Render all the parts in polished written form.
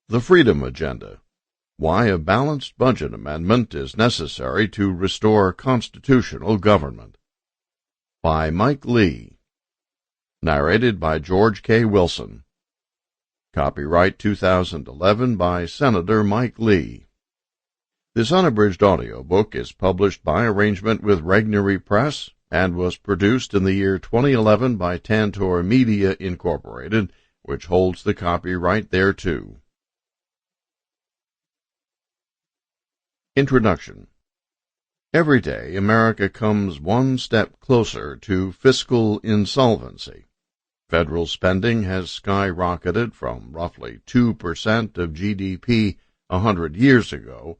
The Freedom Agenda. Why a Balanced Budget Amendment is Necessary to Restore Constitutional Government. By Mike Lee. Narrated by George K. Wilson. Copyright 2011 by Senator Mike Lee. This unabridged audiobook is published by arrangement with Regnery Press and was produced in the year 2011 by Tantor Media, Incorporated, which holds the copyright thereto. Introduction. Every day, America comes one step closer to fiscal insolvency. Federal spending has skyrocketed from roughly 2% of GDP 100 years ago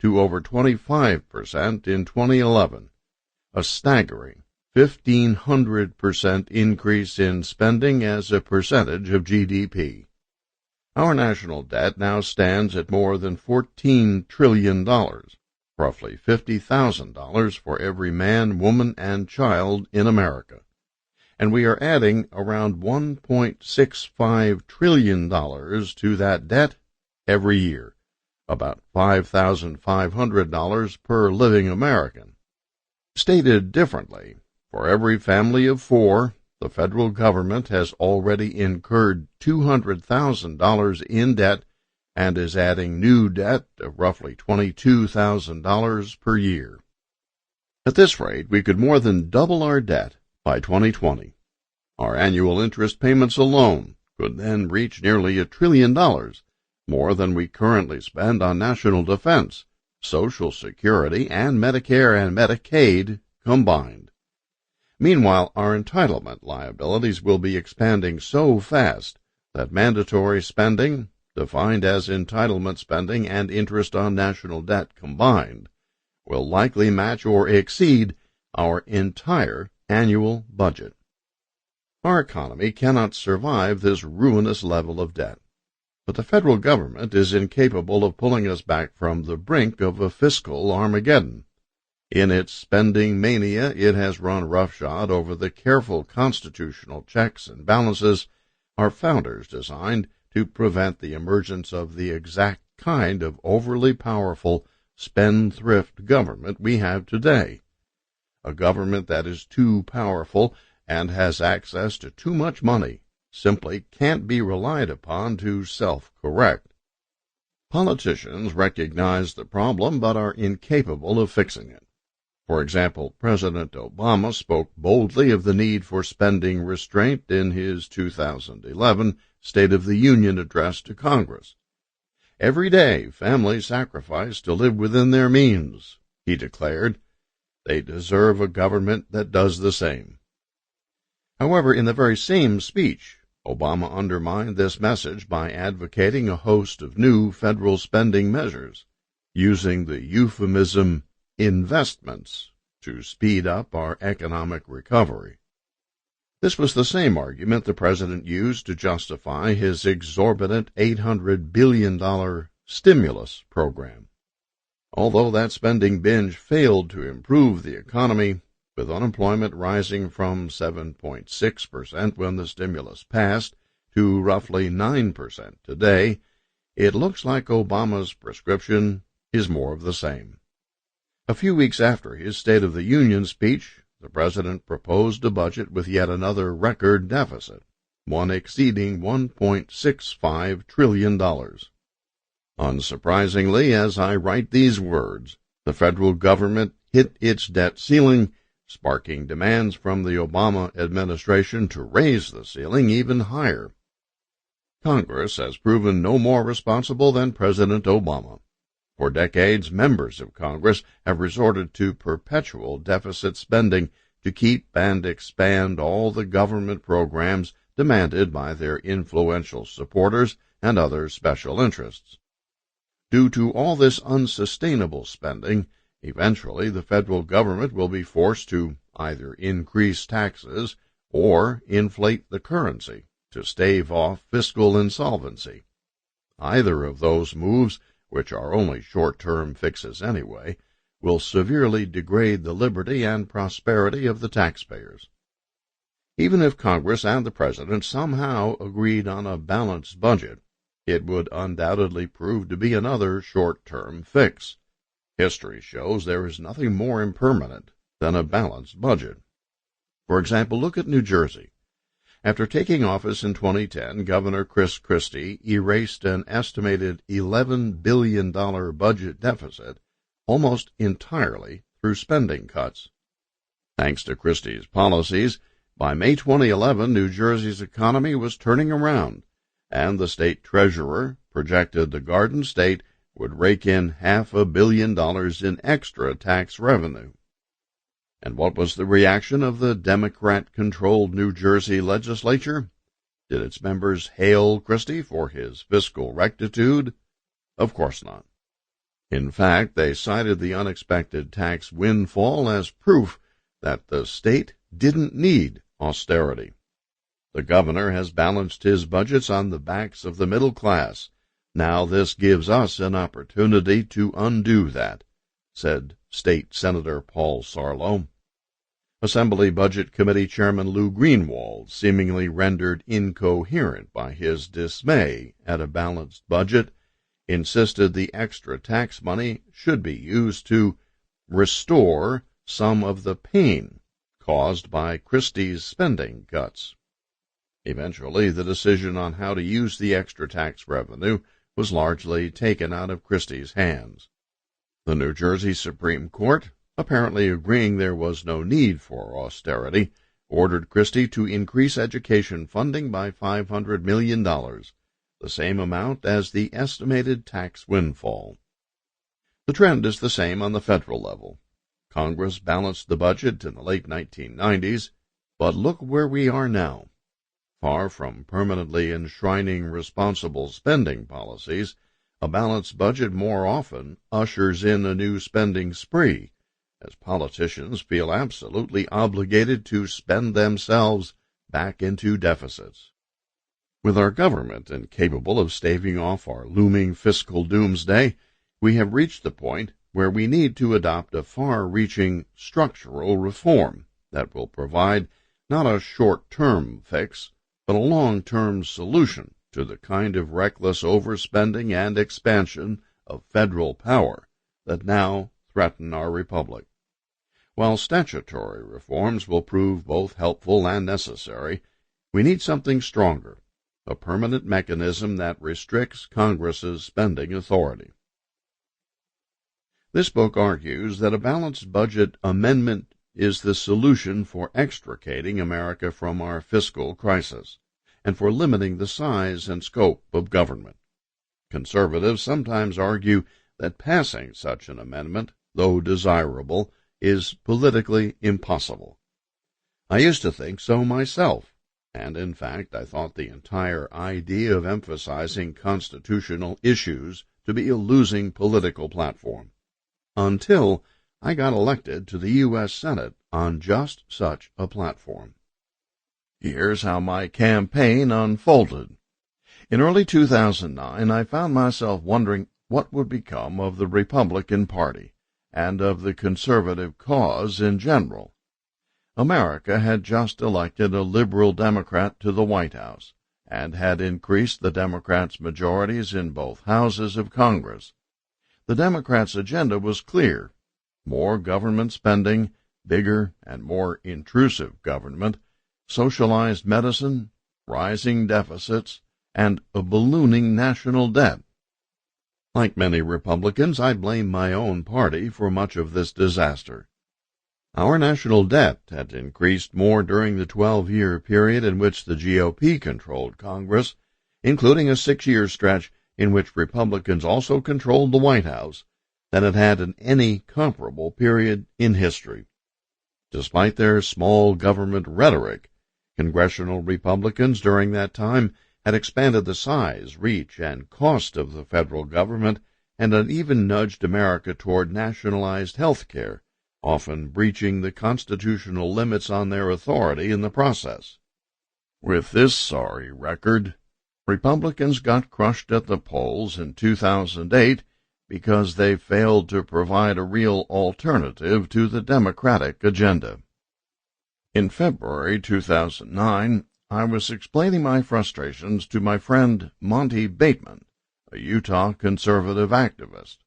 to over 25% in 2011, a staggering 1,500% increase in spending as a percentage of GDP. Our national debt now stands at more than $14 trillion, roughly $50,000 for every man, woman, and child in America. And we are adding around $1.65 trillion to that debt every year, about $5,500 per living American. Stated differently, for every family of four, the federal government has already incurred $200,000 in debt and is adding new debt of roughly $22,000 per year. At this rate, we could more than double our debt by 2020. Our annual interest payments alone could then reach nearly $1 trillion, more than we currently spend on national defense, Social Security, and Medicare and Medicaid combined. Meanwhile, our entitlement liabilities will be expanding so fast that mandatory spending, defined as entitlement spending and interest on national debt combined, will likely match or exceed our entire annual budget. Our economy cannot survive this ruinous level of debt, but the federal government is incapable of pulling us back from the brink of a fiscal Armageddon. In its spending mania, it has run roughshod over the careful constitutional checks and balances our founders designed to prevent the emergence of the exact kind of overly powerful spendthrift government we have today. A government that is too powerful and has access to too much money simply can't be relied upon to self-correct. Politicians recognize the problem but are incapable of fixing it. For example, President Obama spoke boldly of the need for spending restraint in his 2011 State of the Union address to Congress. Every day, families sacrifice to live within their means, he declared. They deserve a government that does the same. However, in the very same speech, Obama undermined this message by advocating a host of new federal spending measures, using the euphemism investments to speed up our economic recovery. This was the same argument the president used to justify his exorbitant $800 billion stimulus program. Although that spending binge failed to improve the economy, with unemployment rising from 7.6% when the stimulus passed to roughly 9% today, it looks like Obama's prescription is more of the same. A few weeks after his State of the Union speech, the president proposed a budget with yet another record deficit, one exceeding $1.65 trillion. Unsurprisingly, as I write these words, the federal government hit its debt ceiling, sparking demands from the Obama administration to raise the ceiling even higher. Congress has proven no more responsible than President Obama. For decades, members of Congress have resorted to perpetual deficit spending to keep and expand all the government programs demanded by their influential supporters and other special interests. Due to all this unsustainable spending, eventually the federal government will be forced to either increase taxes or inflate the currency to stave off fiscal insolvency. Either of those moves, which are only short-term fixes anyway, will severely degrade the liberty and prosperity of the taxpayers. Even if Congress and the President somehow agreed on a balanced budget, it would undoubtedly prove to be another short-term fix. History shows there is nothing more impermanent than a balanced budget. For example, look at New Jersey. After taking office in 2010, Governor Chris Christie erased an estimated $11 billion budget deficit almost entirely through spending cuts. Thanks to Christie's policies, by May 2011, New Jersey's economy was turning around, and the state treasurer projected the Garden State would rake in $500 million in extra tax revenue. And what was the reaction of the Democrat-controlled New Jersey legislature? Did its members hail Christie for his fiscal rectitude? Of course not. In fact, they cited the unexpected tax windfall as proof that the state didn't need austerity. The governor has balanced his budgets on the backs of the middle class. Now this gives us an opportunity to undo that, said State Senator Paul Sarlo. Assembly Budget Committee Chairman Lou Greenwald, seemingly rendered incoherent by his dismay at a balanced budget, insisted the extra tax money should be used to restore some of the pain caused by Christie's spending cuts. Eventually, the decision on how to use the extra tax revenue was largely taken out of Christie's hands. The New Jersey Supreme Court, apparently agreeing there was no need for austerity, ordered Christie to increase education funding by $500 million, the same amount as the estimated tax windfall. The trend is the same on the federal level. Congress balanced the budget in the late 1990s, but look where we are now. Far from permanently enshrining responsible spending policies, a balanced budget more often ushers in a new spending spree, as politicians feel absolutely obligated to spend themselves back into deficits. With our government incapable of staving off our looming fiscal doomsday, we have reached the point where we need to adopt a far-reaching structural reform that will provide not a short-term fix, but a long-term solution to the kind of reckless overspending and expansion of federal power that now threaten our republic. While statutory reforms will prove both helpful and necessary, we need something stronger, a permanent mechanism that restricts Congress's spending authority. This book argues that a balanced budget amendment is the solution for extricating America from our fiscal crisis and for limiting the size and scope of government. Conservatives sometimes argue that passing such an amendment, though desirable, is politically impossible. I used to think so myself, and in fact I thought the entire idea of emphasizing constitutional issues to be a losing political platform, until I got elected to the U.S. Senate on just such a platform. Here's how my campaign unfolded. In early 2009, I found myself wondering what would become of the Republican Party and of the conservative cause in general. America had just elected a liberal Democrat to the White House and had increased the Democrats' majorities in both houses of Congress. The Democrats' agenda was clear: more government spending, bigger and more intrusive government, socialized medicine, rising deficits, and a ballooning national debt. Like many Republicans, I blame my own party for much of this disaster. Our national debt had increased more during the 12-year period in which the GOP controlled Congress, including a 6-year stretch in which Republicans also controlled the White House, than it had in any comparable period in history. Despite their small government rhetoric, congressional Republicans during that time had expanded the size, reach, and cost of the federal government and had even nudged America toward nationalized health care, often breaching the constitutional limits on their authority in the process. With this sorry record, Republicans got crushed at the polls in 2008 because they failed to provide a real alternative to the Democratic agenda. In February 2009, I was explaining my frustrations to my friend Monty Bateman, a Utah conservative activist.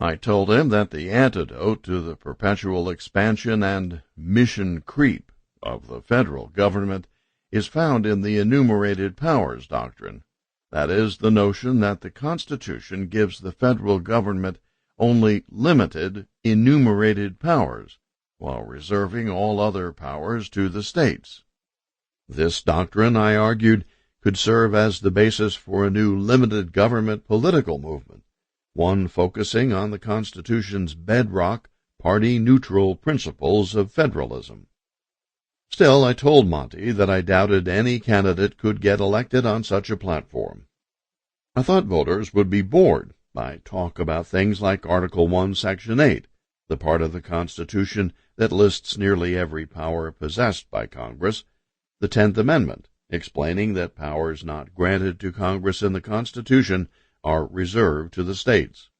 I told him that the antidote to the perpetual expansion and mission creep of the federal government is found in the enumerated powers doctrine. That is, the notion that the Constitution gives the federal government only limited, enumerated powers, while reserving all other powers to the states. This doctrine, I argued, could serve as the basis for a new limited government political movement, one focusing on the Constitution's bedrock, party-neutral principles of federalism. Still, I told Monty that I doubted any candidate could get elected on such a platform. I thought voters would be bored by talk about things like Article 1, Section 8, the part of the Constitution that lists nearly every power possessed by Congress, the 10th Amendment, explaining that powers not granted to Congress in the Constitution are reserved to the states,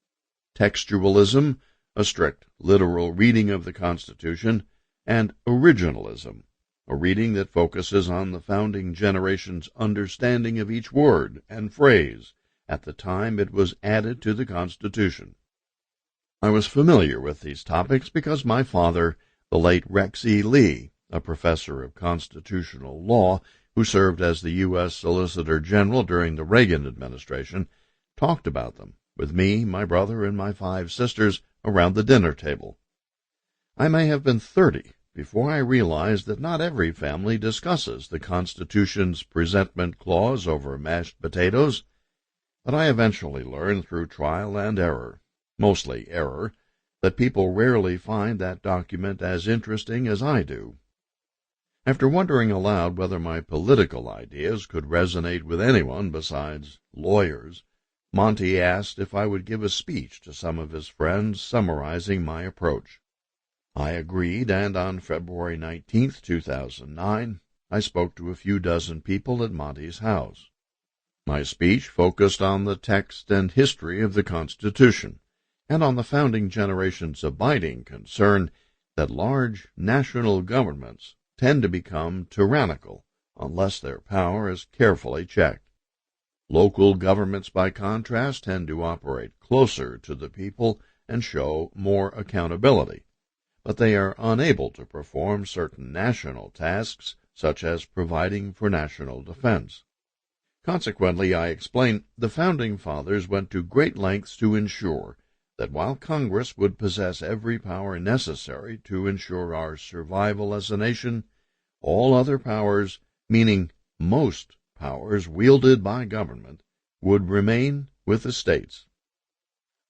textualism, a strict literal reading of the Constitution, and originalism, a reading that focuses on the founding generation's understanding of each word and phrase at the time it was added to the Constitution. I was familiar with these topics because my father, the late Rex E. Lee, a professor of constitutional law who served as the U.S. Solicitor General during the Reagan administration, talked about them with me, my brother, and my 5 sisters around the dinner table. I may have been 30 before I realized that not every family discusses the Constitution's presentment clause over mashed potatoes, but I eventually learned through trial and error, mostly error, that people rarely find that document as interesting as I do. After wondering aloud whether my political ideas could resonate with anyone besides lawyers, Monty asked if I would give a speech to some of his friends summarizing my approach. I agreed, and on February 19, 2009, I spoke to a few dozen people at Monty's house. My speech focused on the text and history of the Constitution, and on the founding generation's abiding concern that large national governments tend to become tyrannical unless their power is carefully checked. Local governments, by contrast, tend to operate closer to the people and show more accountability, but they are unable to perform certain national tasks, such as providing for national defense. Consequently, I explain, the Founding Fathers went to great lengths to ensure that while Congress would possess every power necessary to ensure our survival as a nation, all other powers, meaning most powers wielded by government, would remain with the states.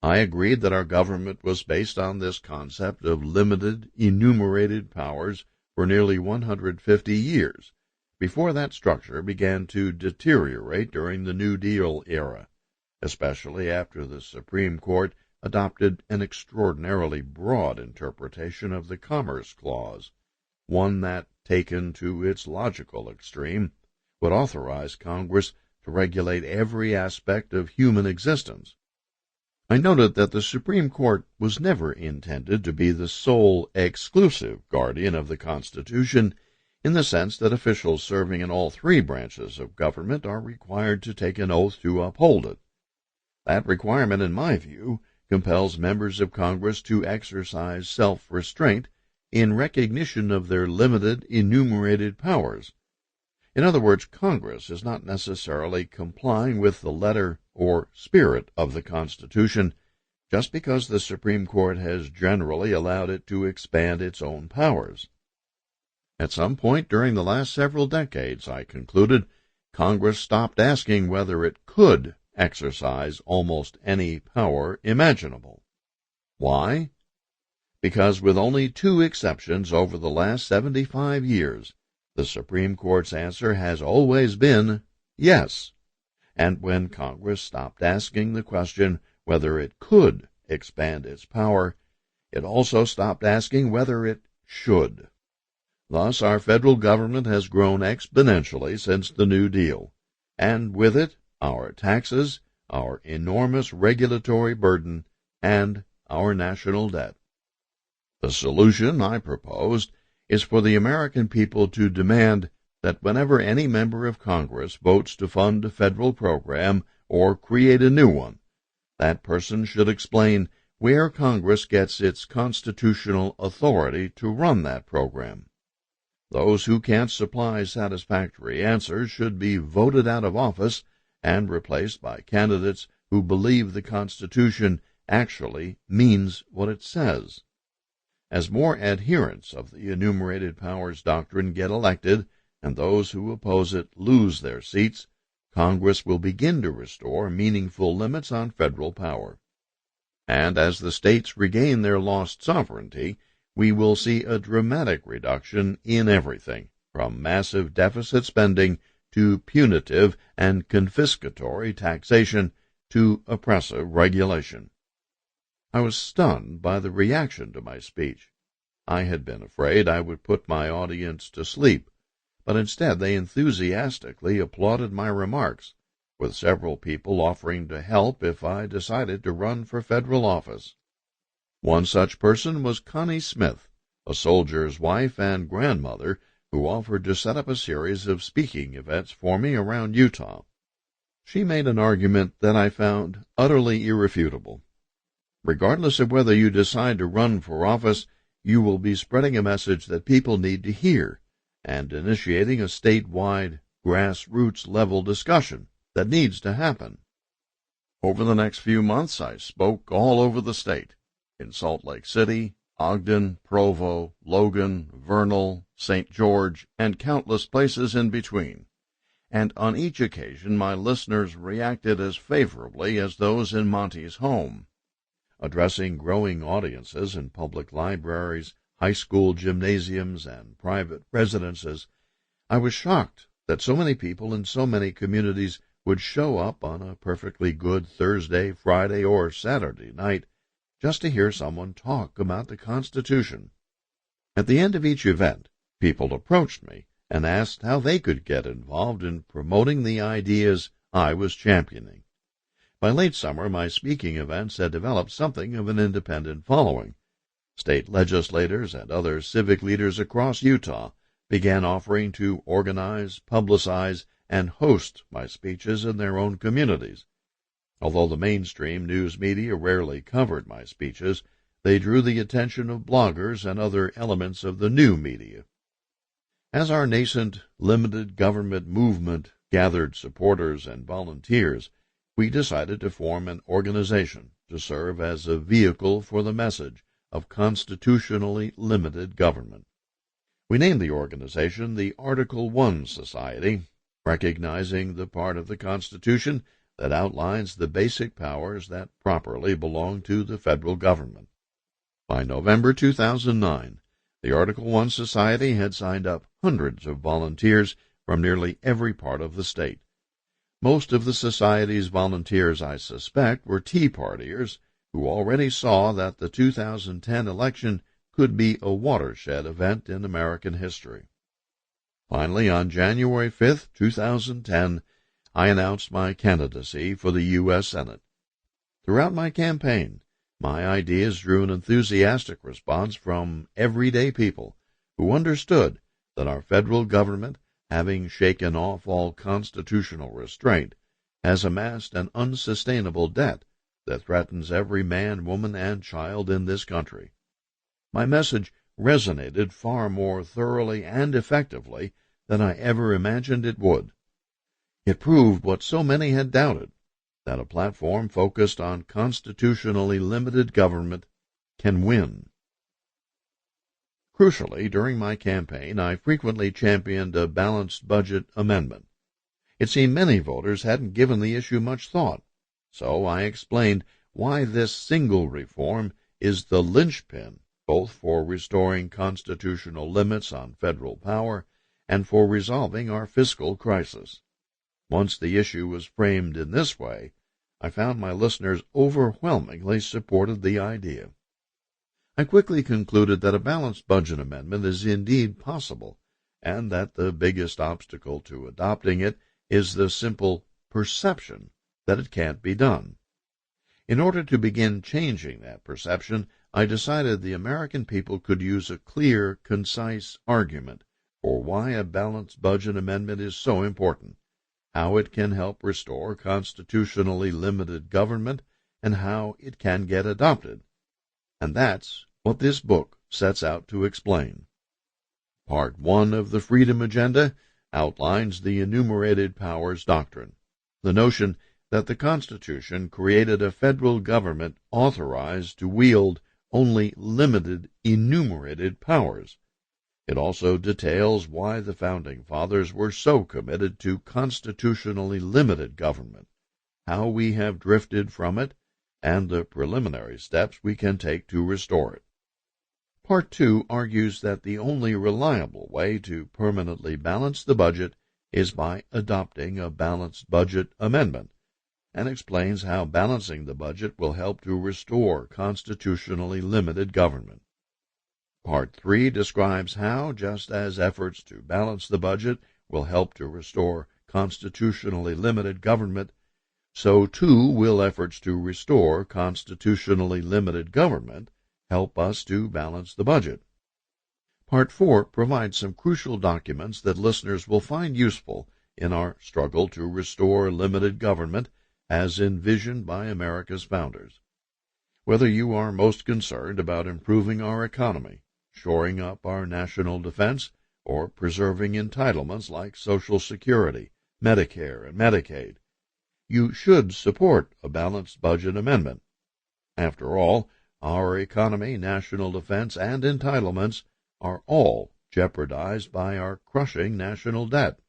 I agreed that our government was based on this concept of limited, enumerated powers for nearly 150 years, before that structure began to deteriorate during the New Deal era, especially after the Supreme Court adopted an extraordinarily broad interpretation of the Commerce Clause, one that, taken to its logical extreme, would authorize Congress to regulate every aspect of human existence. I noted that the Supreme Court was never intended to be the sole exclusive guardian of the Constitution, in the sense that officials serving in all 3 branches of government are required to take an oath to uphold it. That requirement, in my view, compels members of Congress to exercise self-restraint in recognition of their limited, enumerated powers. In other words, Congress is not necessarily complying with the letter or spirit of the Constitution just because the Supreme Court has generally allowed it to expand its own powers. At some point during the last several decades, I concluded, Congress stopped asking whether it could exercise almost any power imaginable. Why? Because with only 2 exceptions over the last 75 years, the Supreme Court's answer has always been yes. And when Congress stopped asking the question whether it could expand its power, it also stopped asking whether it should. Thus, our federal government has grown exponentially since the New Deal, and with it, our taxes, our enormous regulatory burden, and our national debt. The solution, I proposed, is for the American people to demand that whenever any member of Congress votes to fund a federal program or create a new one, that person should explain where Congress gets its constitutional authority to run that program. Those who can't supply satisfactory answers should be voted out of office and replaced by candidates who believe the Constitution actually means what it says. As more adherents of the enumerated powers doctrine get elected and those who oppose it lose their seats, Congress will begin to restore meaningful limits on federal power. And as the states regain their lost sovereignty, we will see a dramatic reduction in everything, from massive deficit spending to punitive and confiscatory taxation to oppressive regulation. I was stunned by the reaction to my speech. I had been afraid I would put my audience to sleep, but instead they enthusiastically applauded my remarks, with several people offering to help if I decided to run for federal office. One such person was Connie Smith, a soldier's wife and grandmother, who offered to set up a series of speaking events for me around Utah. She made an argument that I found utterly irrefutable. Regardless of whether you decide to run for office, you will be spreading a message that people need to hear and initiating a statewide, grassroots-level discussion that needs to happen. Over the next few months, I spoke all over the state, in Salt Lake City, Ogden, Provo, Logan, Vernal, St. George, and countless places in between. And on each occasion my listeners reacted as favorably as those in Monty's home. Addressing growing audiences in public libraries, high school gymnasiums, and private residences, I was shocked that so many people in so many communities would show up on a perfectly good Thursday, Friday, or Saturday night just to hear someone talk about the Constitution. At the end of each event, people approached me and asked how they could get involved in promoting the ideas I was championing. By late summer, my speaking events had developed something of an independent following. State legislators and other civic leaders across Utah began offering to organize, publicize, and host my speeches in their own communities. Although the mainstream news media rarely covered my speeches, they drew the attention of bloggers and other elements of the new media. As our nascent, limited government movement gathered supporters and volunteers, we decided to form an organization to serve as a vehicle for the message of constitutionally limited government. We named the organization the Article I Society, recognizing the part of the Constitution that outlines the basic powers that properly belong to the federal government. By November 2009, the Article I Society had signed up hundreds of volunteers from nearly every part of the state. Most of the Society's volunteers, I suspect, were Tea Partiers who already saw that the 2010 election could be a watershed event in American history. Finally, on January 5, 2010, I announced my candidacy for the U.S. Senate. Throughout my campaign, my ideas drew an enthusiastic response from everyday people who understood that our federal government, having shaken off all constitutional restraint, has amassed an unsustainable debt that threatens every man, woman, and child in this country. My message resonated far more thoroughly and effectively than I ever imagined it would. It proved what so many had doubted, that a platform focused on constitutionally limited government can win. Crucially, during my campaign, I frequently championed a balanced budget amendment. It seemed many voters hadn't given the issue much thought, so I explained why this single reform is the linchpin both for restoring constitutional limits on federal power and for resolving our fiscal crisis. Once the issue was framed in this way, I found my listeners overwhelmingly supported the idea. I quickly concluded that a balanced budget amendment is indeed possible, and that the biggest obstacle to adopting it is the simple perception that it can't be done. In order to begin changing that perception, I decided the American people could use a clear, concise argument for why a balanced budget amendment is so important, how it can help restore constitutionally limited government, and how it can get adopted. And that's what this book sets out to explain. Part 1 of the Freedom Agenda outlines the enumerated powers doctrine, the notion that the Constitution created a federal government authorized to wield only limited enumerated powers. It also details why the Founding Fathers were so committed to constitutionally limited government, how we have drifted from it, and the preliminary steps we can take to restore it. Part 2 argues that the only reliable way to permanently balance the budget is by adopting a balanced budget amendment, and explains how balancing the budget will help to restore constitutionally limited government. Part 3 describes how, just as efforts to balance the budget will help to restore constitutionally limited government, so too will efforts to restore constitutionally limited government help us to balance the budget. Part 4 provides some crucial documents that listeners will find useful in our struggle to restore limited government as envisioned by America's founders. Whether you are most concerned about improving our economy, shoring up our national defense, or preserving entitlements like Social Security, Medicare, and Medicaid, you should support a balanced budget amendment. After all, our economy, national defense, and entitlements are all jeopardized by our crushing national debt.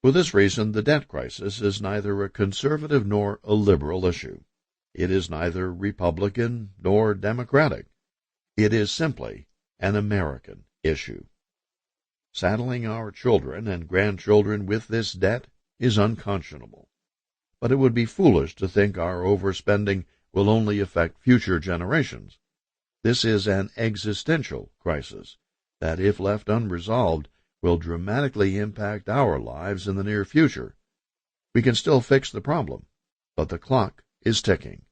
For this reason, the debt crisis is neither a conservative nor a liberal issue. It is neither Republican nor Democratic. It is simply an American issue. Saddling our children and grandchildren with this debt is unconscionable. But it would be foolish to think our overspending will only affect future generations. This is an existential crisis that, if left unresolved, will dramatically impact our lives in the near future. We can still fix the problem, but the clock is ticking.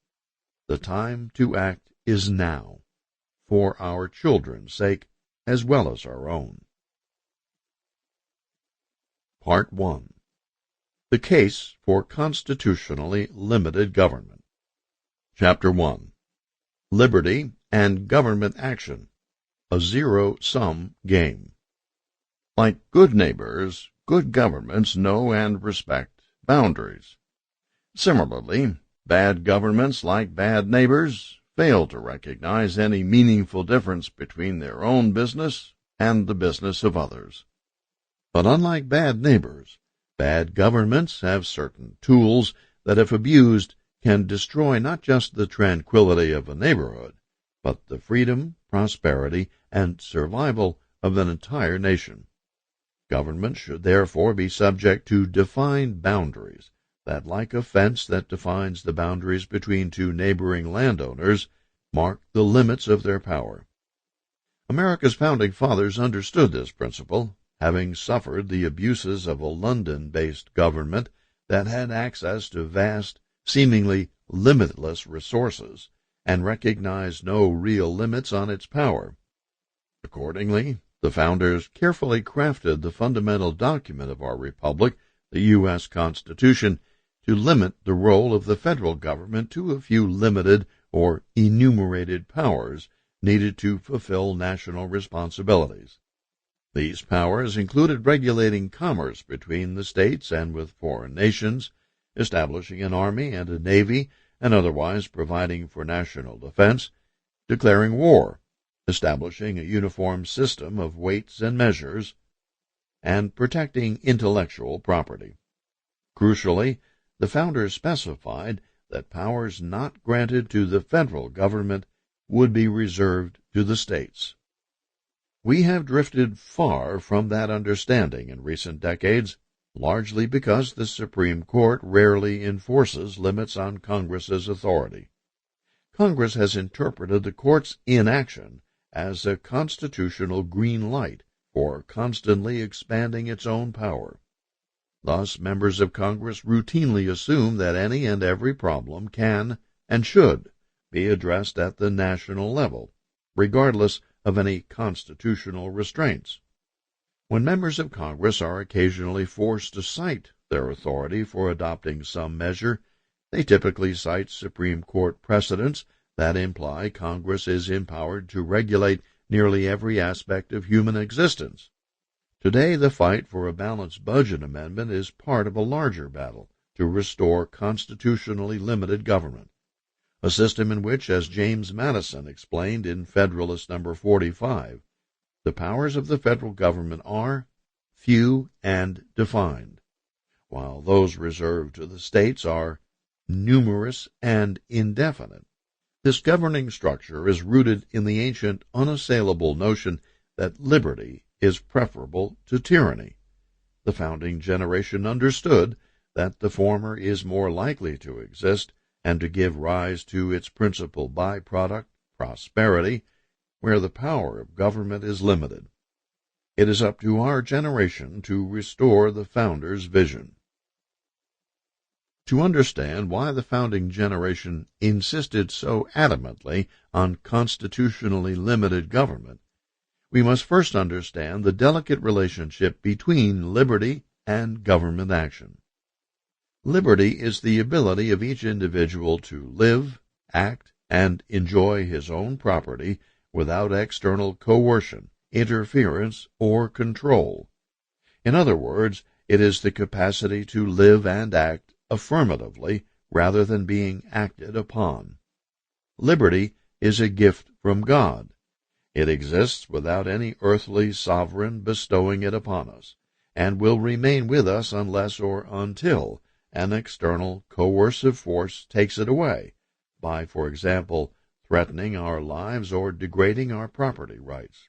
The time to act is now, for our children's sake as well as our own. Part 1. The Case for Constitutionally Limited Government. Chapter 1. Liberty and Government Action, a Zero-Sum Game. Like good neighbors, good governments know and respect boundaries. Similarly, bad governments, like bad neighbors, fail to recognize any meaningful difference between their own business and the business of others. But unlike bad neighbors, bad governments have certain tools that, if abused, can destroy not just the tranquility of a neighborhood, but the freedom, prosperity, and survival of an entire nation. Government should therefore be subject to defined boundaries that, like a fence that defines the boundaries between two neighboring landowners, mark the limits of their power. America's founding fathers understood this principle, having suffered the abuses of a London-based government that had access to vast, seemingly limitless resources, and recognized no real limits on its power. Accordingly, the founders carefully crafted the fundamental document of our republic, the U.S. Constitution, to limit the role of the federal government to a few limited or enumerated powers needed to fulfill national responsibilities. These powers included regulating commerce between the states and with foreign nations, establishing an army and a navy, and otherwise providing for national defense, declaring war, establishing a uniform system of weights and measures, and protecting intellectual property. Crucially, the founders specified that powers not granted to the federal government would be reserved to the states. We have drifted far from that understanding in recent decades, largely because the Supreme Court rarely enforces limits on Congress's authority. Congress has interpreted the court's inaction as a constitutional green light for constantly expanding its own power. Thus, members of Congress routinely assume that any and every problem can and should be addressed at the national level, regardless of any constitutional restraints. When members of Congress are occasionally forced to cite their authority for adopting some measure, they typically cite Supreme Court precedents that imply Congress is empowered to regulate nearly every aspect of human existence. Today, the fight for a balanced budget amendment is part of a larger battle to restore constitutionally limited government, a system in which, as James Madison explained in Federalist No. 45, the powers of the federal government are few and defined, while those reserved to the states are numerous and indefinite. This governing structure is rooted in the ancient unassailable notion that liberty is preferable to tyranny. The founding generation understood that the former is more likely to exist and to give rise to its principal byproduct, prosperity, where the power of government is limited. It is up to our generation to restore the founders' vision. To understand why the founding generation insisted so adamantly on constitutionally limited government, we must first understand the delicate relationship between liberty and government action. Liberty is the ability of each individual to live, act, and enjoy his own property without external coercion, interference, or control. In other words, it is the capacity to live and act affirmatively rather than being acted upon. Liberty is a gift from God. It exists without any earthly sovereign bestowing it upon us, and will remain with us unless or until an external coercive force takes it away, by, for example, threatening our lives or degrading our property rights.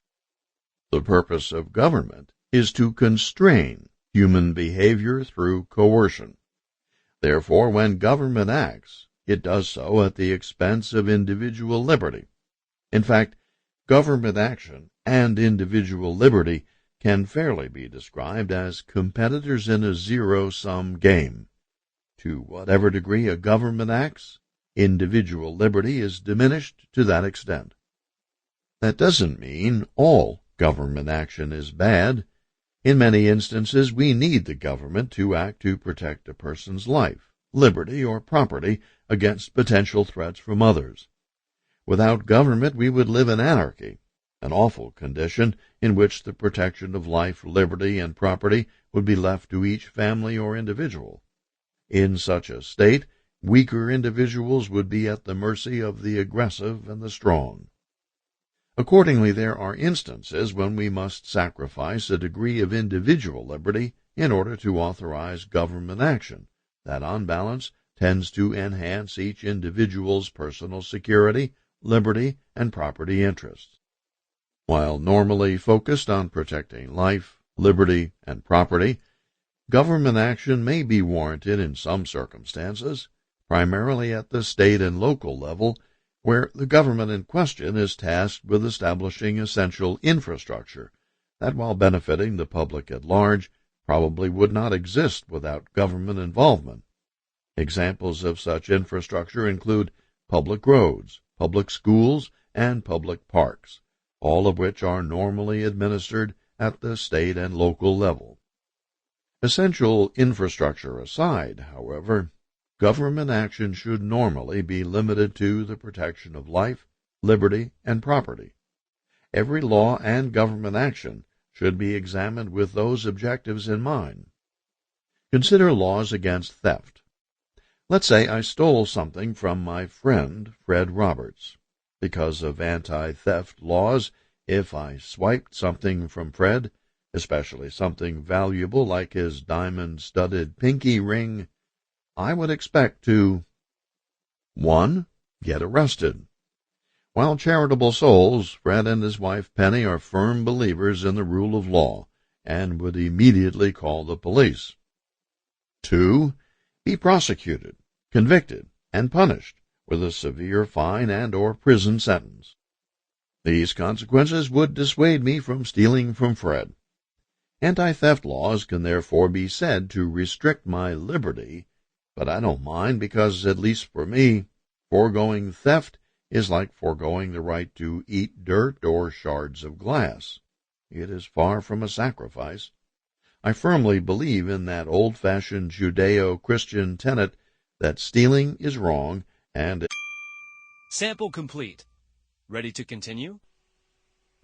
The purpose of government is to constrain human behavior through coercion. Therefore, when government acts, it does so at the expense of individual liberty. In fact, government action and individual liberty can fairly be described as competitors in a zero-sum game. To whatever degree a government acts, individual liberty is diminished to that extent. That doesn't mean all government action is bad. In many instances, we need the government to act to protect a person's life, liberty, or property against potential threats from others. Without government, we would live in anarchy, an awful condition in which the protection of life, liberty, and property would be left to each family or individual. In such a state, weaker individuals would be at the mercy of the aggressive and the strong. Accordingly, there are instances when we must sacrifice a degree of individual liberty in order to authorize government action that, on balance, tends to enhance each individual's personal security, liberty, and property interests. While normally focused on protecting life, liberty, and property, government action may be warranted in some circumstances, primarily at the state and local level, where the government in question is tasked with establishing essential infrastructure that, while benefiting the public at large, probably would not exist without government involvement. Examples of such infrastructure include public roads, public schools, and public parks, all of which are normally administered at the state and local level. Essential infrastructure aside, however, government action should normally be limited to the protection of life, liberty, and property. Every law and government action should be examined with those objectives in mind. Consider laws against theft. Let's say I stole something from my friend Fred Roberts. Because of anti-theft laws, if I swiped something from Fred, especially something valuable like his diamond-studded pinky ring, I would expect to 1. Get arrested. While charitable souls, Fred and his wife Penny are firm believers in the rule of law and would immediately call the police. 2. Be prosecuted, convicted, and punished with a severe fine and/or prison sentence. These consequences would dissuade me from stealing from Fred. Anti-theft laws can therefore be said to restrict my liberty, but I don't mind because, at least for me, foregoing theft is like foregoing the right to eat dirt or shards of glass. It is far from a sacrifice. I firmly believe in that old-fashioned Judeo-Christian tenet that stealing is wrong and Sample complete. Ready to continue?